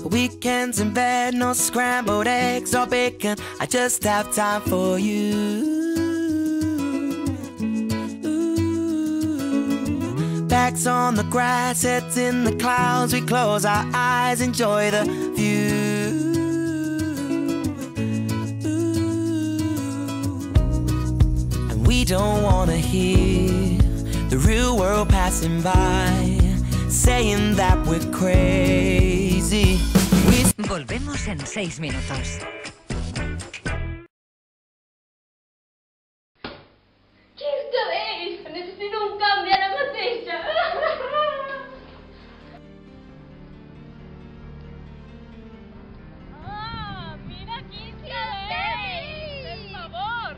Weekends in bed, no scrambled eggs or bacon. I just have time for you. Backs on the grass, heads in the clouds. We close our eyes, enjoy the view. And we don't wanna hear the real world passing by, saying that we're crazy. Volvemos en 6 minutos. Quin cabell! Necessito un canvi ara mateixa! Oh, mira quin cabell! Per favor!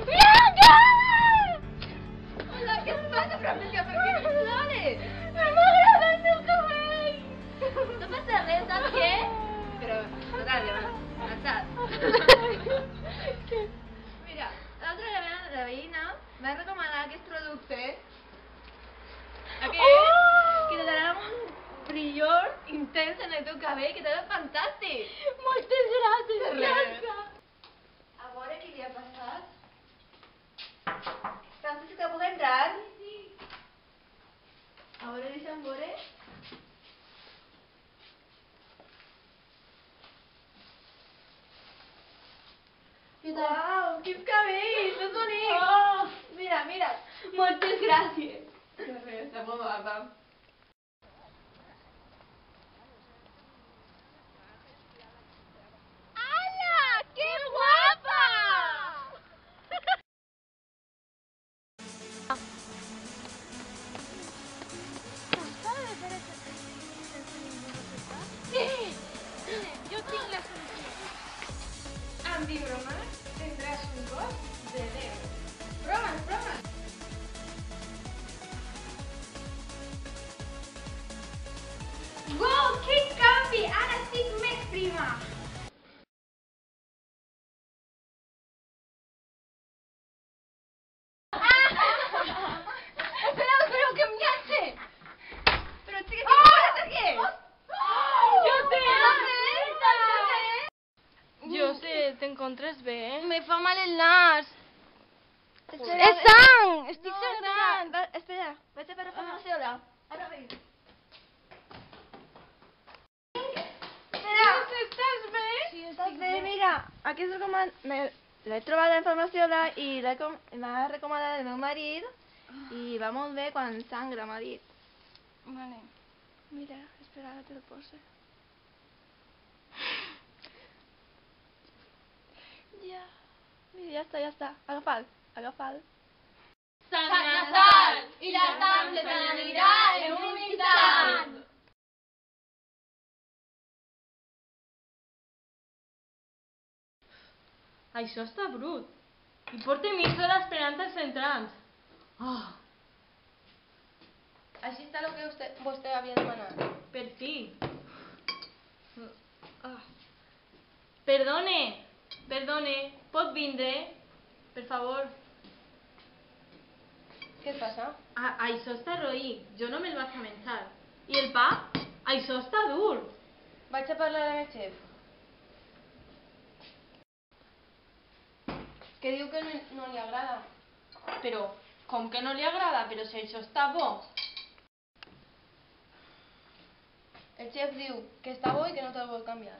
Bianca! Hola, què et passa, Francesca? Per què no plores? No m'agrada el teu cabell! No passa res, saps què? Però, no cal llevar, avançat. Mira, l'altre dia la veïna m'ha recomanat aquest producte. Aquest, que te darà un brillor intens en el teu cabell, que te ve fantàstic. Moltes gràcies, Bianca. A veure què li ha passat. Francesca, puc entrar? Sí. A veure, deixa'm veure. Uau, quins cabells, són bonics! Oh, mira, mira, moltes gràcies. No res, està molt guapa. Ala, que guapa! Sí, yo tinc la solució. Amb Dibromax tindràs un gos de 10. Prova's, prova's! Wow, quin canvi! Ara estic més prima! Espereu, que em llanci! Però xica, què passa, Sergi? Jo sé! Jo sé, t'encontres bé, eh? Me fa mal el nas. Espera, És sang! Estic no, sangrant! Espera, vaig a per la farmaciola. Ara vinc. Espera! Estàs bé? Sí, estàs bé? Mira, aquí és l'he trobat a la farmaciola i m'ha recomanat el meu marit i va molt bé quan sangra, m'ha dit. Vale. Mira, espera, ara te lo poso. Ja. Mira, ja està. Agafa'l. Sant Natal! I la Sam se n'anirà en un instant! Això està brut. I porta mitja hora esperant els entrants. Oh, Així està el que vostè havia demanat. per fi. Perdone, pot vindre? Per favor. Què et passa? Això està roí, jo no me'l vaig a menjar. I el pa? Això està dur. Vaig a parlar amb el xef. Que diu que no li agrada. Però, com que no li agrada? Però si això està bo. El xef diu que està bo i que no te'l vol canviar.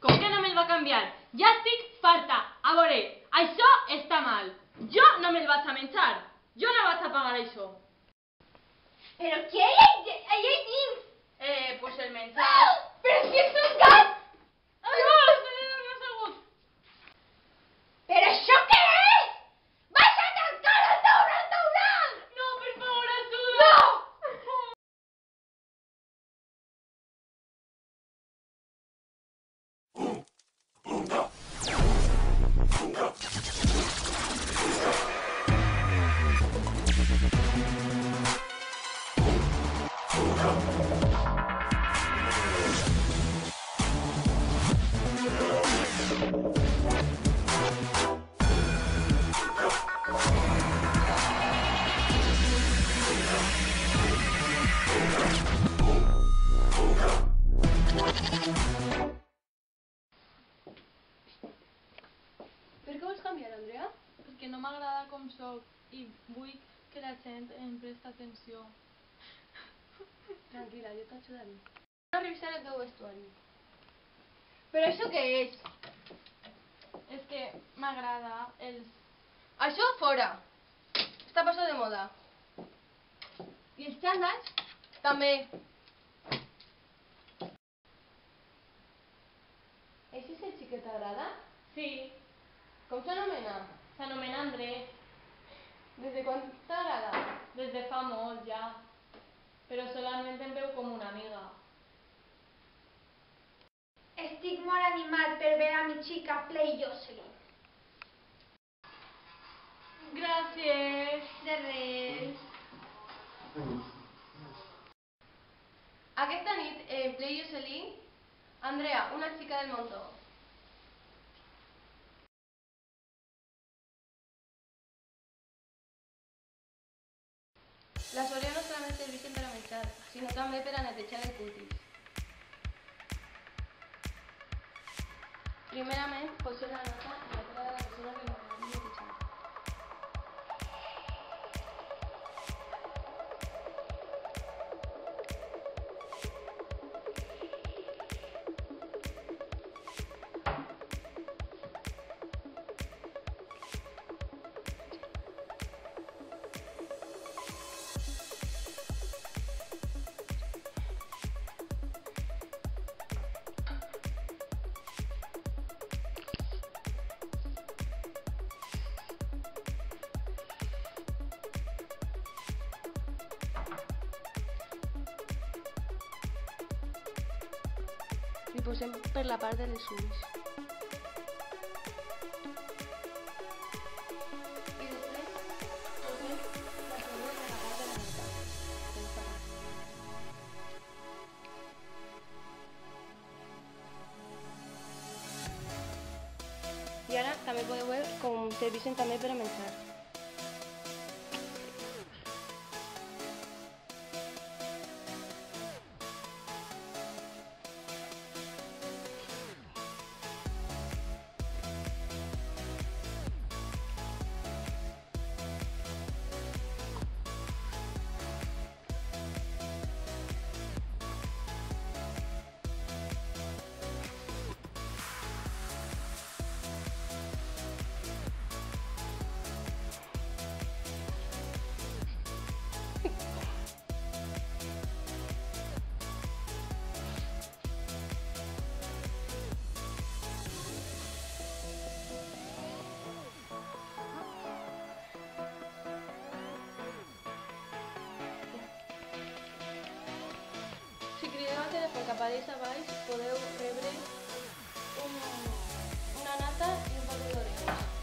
Com que no me'l va canviar? Ja estic farta. A veure, això està mal. Jo no me'l vaig a menjar. Jo no vaig a pagar això. Però què hi ha allà dins? Pues el menjar. Però si és un gat! No, se li dona segut. Però això què és? Vas a tancar el teu restaurant! No, per favor, ajuda. No! m'agrada com sóc i vull que la gent em presta atenció. Tranquila, jo t'ajudaré. Voy a revisar el teu vestuari. Però això què és? És que m'agrada els... Això fora! Està passat de moda. I els xandalls? També. Ese és el xic que t'agrada? Sí, Com s'anomena? s'anomena Andrés. Des de quan t'agrada? Des de fa molt ja. Però solament em veu com una amiga. Estic molt animat per veure a mi xica Play Jocelyn. Gràcies. De res. Aquesta nit, en Play Jocelyn, Andrea, una xica del montó. Les Oreo no solament serveixen per a menjar, sinó també per a netejar el cutis. Primerament, poseu la nota en la cara de la persona que m'agrada netejar. Li posem per la part de les ulls. I després posem la següent per la part de la nota. I ara també podeu veure com serveixen també per a menjar. Si crideu al telèfon que apareix a baix, podeu rebre una nata i un paper d'orelles.